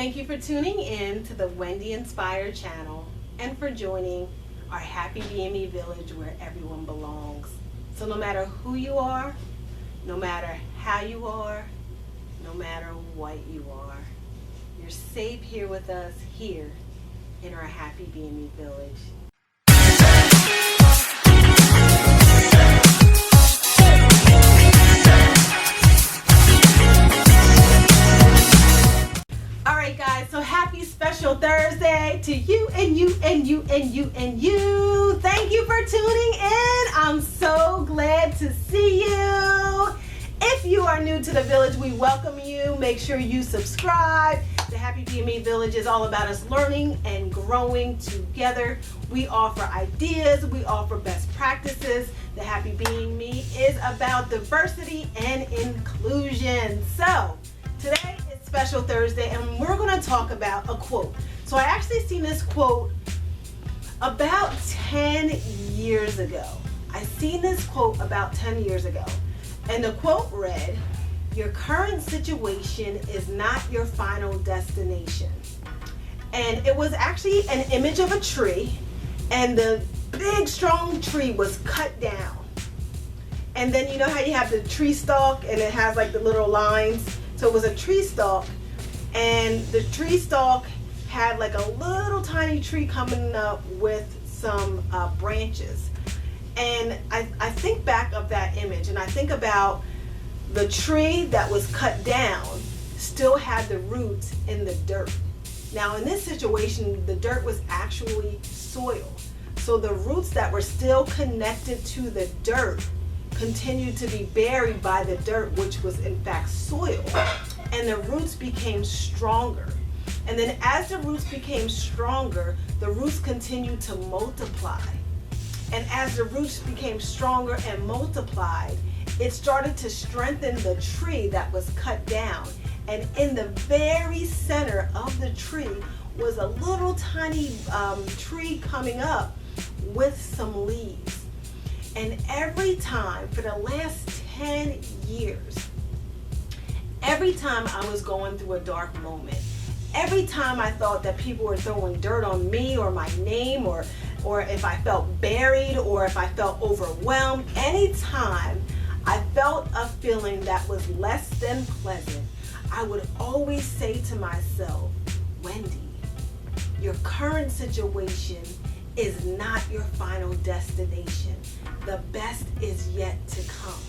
Thank you for tuning in to the Wendy Inspired channel and for joining our Happy BME Village where everyone belongs. So no matter who you are, no matter how you are, no matter what you are, you're safe here with us here in our Happy BME Village. Alright guys, so happy special Thursday to you and you and you and you and you. Thank you for tuning in. I'm so glad to see you. If you are new to the village, we welcome you. Make sure you subscribe. The Happy BME Village is all about us learning and growing together. We offer ideas, we offer best practices. The Happy BME is about diversity and inclusion. So today is Special Thursday and we're going to talk about a quote. So I actually seen this quote about 10 years ago. I seen this quote about 10 years ago. And the quote read, "Your current situation is not your final destination." And it was actually an image of a tree, and the big strong tree was cut down. And then you know how you have the tree stalk and it has like the little lines? So it was a tree stalk, and the tree stalk had like a little tiny tree coming up with some branches. And I think back of that image and I think about the tree that was cut down still had the roots in the dirt. Now in this situation, the dirt was actually soil. So the roots that were still connected to the dirt continued to be buried by the dirt, which was in fact soil. And the roots became stronger. And then as the roots became stronger, the roots continued to multiply. And as the roots became stronger and multiplied, it started to strengthen the tree that was cut down. And in the very center of the tree was a little tiny tree coming up with some leaves. And every time for the last 10 years, every time I was going through a dark moment, every time I thought that people were throwing dirt on me or my name, or if I felt buried, or if I felt overwhelmed, anytime I felt a feeling that was less than pleasant, I would always say to myself, Wendy, your current situation is not your final destination. The best is yet to come.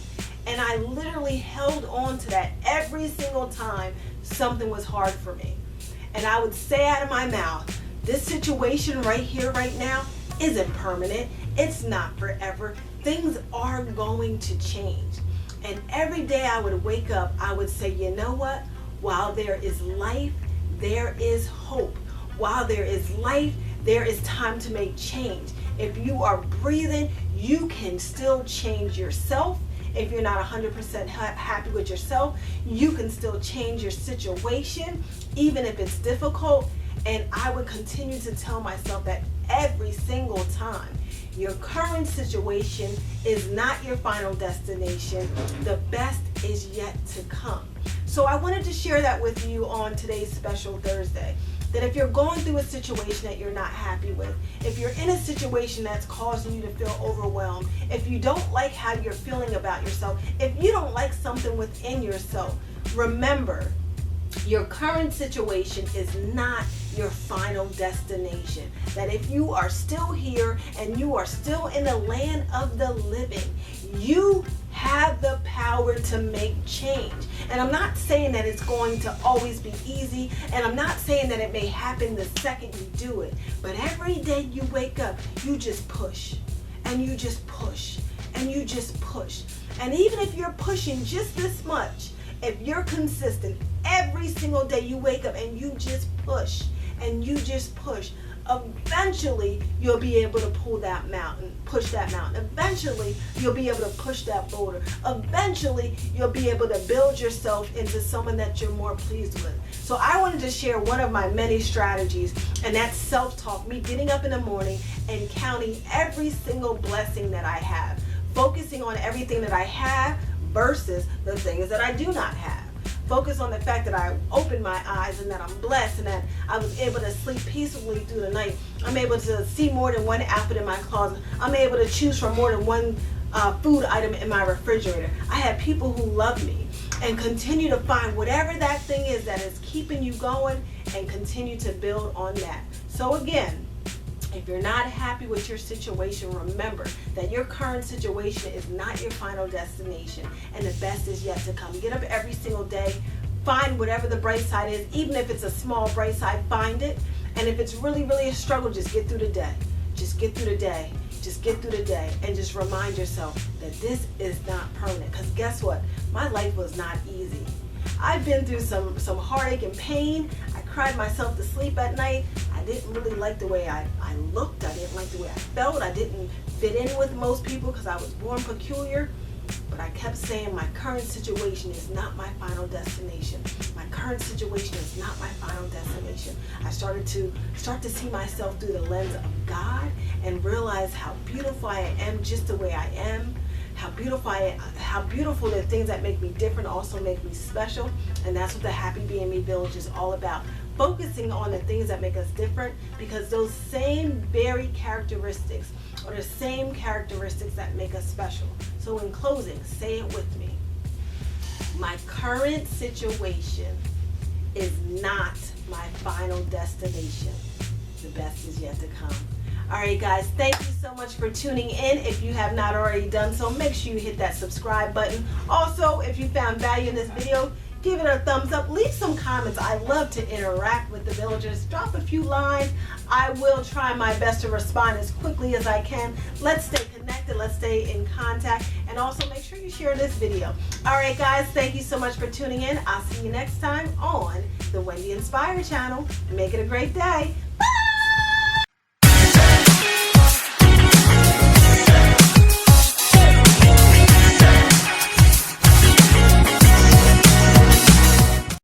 And I literally held on to that every single time something was hard for me. And I would say out of my mouth, this situation right here, right now, isn't permanent. It's not forever. Things are going to change. And every day I would wake up, I would say, you know what? While there is life, there is hope. While there is life, there is time to make change. If you are breathing, you can still change yourself. If you're not 100% happy with yourself, you can still change your situation, even if it's difficult. And I would continue to tell myself that every single time. Your current situation is not your final destination. The best is yet to come. So I wanted to share that with you on today's Special Thursday. That if you're going through a situation that you're not happy with, if you're in a situation that's causing you to feel overwhelmed, if you don't like how you're feeling about yourself, if you don't like something within yourself, remember, your current situation is not your final destination. That if you are still here and you are still in the land of the living, you have the power to make change. And I'm not saying that it's going to always be easy, and I'm not saying that it may happen the second you do it, but every day you wake up, you just push, and you just push, and you just push. And even if you're pushing just this much, if you're consistent, every single day you wake up and you just push, and you just push, eventually you'll be able to pull that mountain, push that mountain. Eventually you'll be able to push that boulder. Eventually you'll be able to build yourself into someone that you're more pleased with. So I wanted to share one of my many strategies, and that's self-talk, me getting up in the morning and counting every single blessing that I have, focusing on everything that I have versus the things that I do not have. Focus on the fact that I opened my eyes and that I'm blessed and that I was able to sleep peacefully through the night. I'm able to see more than one outfit in my closet. I'm able to choose from more than one food item in my refrigerator. I have people who love me, and continue to find whatever that thing is that is keeping you going and continue to build on that. So again, if you're not happy with your situation, remember that your current situation is not your final destination, and the best is yet to come. Get up every single day, find whatever the bright side is. Even if it's a small bright side, find it. And if it's really, really a struggle, just get through the day. Just get through the day. Just get through the day, and just remind yourself that this is not permanent. Because guess what? My life was not easy. I've been through some heartache and pain. I cried myself to sleep at night. I didn't really like the way I looked. I didn't like the way I felt. I didn't fit in with most people because I was born peculiar. But I kept saying my current situation is not my final destination. My current situation is not my final destination. I started to see myself through the lens of God and realize how beautiful I am just the way I am. How beautiful the things that make me different also make me special. And that's what the Happy Being Me Village is all about. Focusing on the things that make us different, because those same very characteristics are the same characteristics that make us special. So in closing, say it with me. My current situation is not my final destination. The best is yet to come. All right, guys, thank you so much for tuning in. If you have not already done so, make sure you hit that subscribe button. Also, if you found value in this video, give it a thumbs up. Leave some comments. I love to interact with the villagers. Drop a few lines. I will try my best to respond as quickly as I can. Let's stay connected. Let's stay in contact. And also make sure you share this video. All right, guys, thank you so much for tuning in. I'll see you next time on the Wendy Inspire channel. Make it a great day. Bye.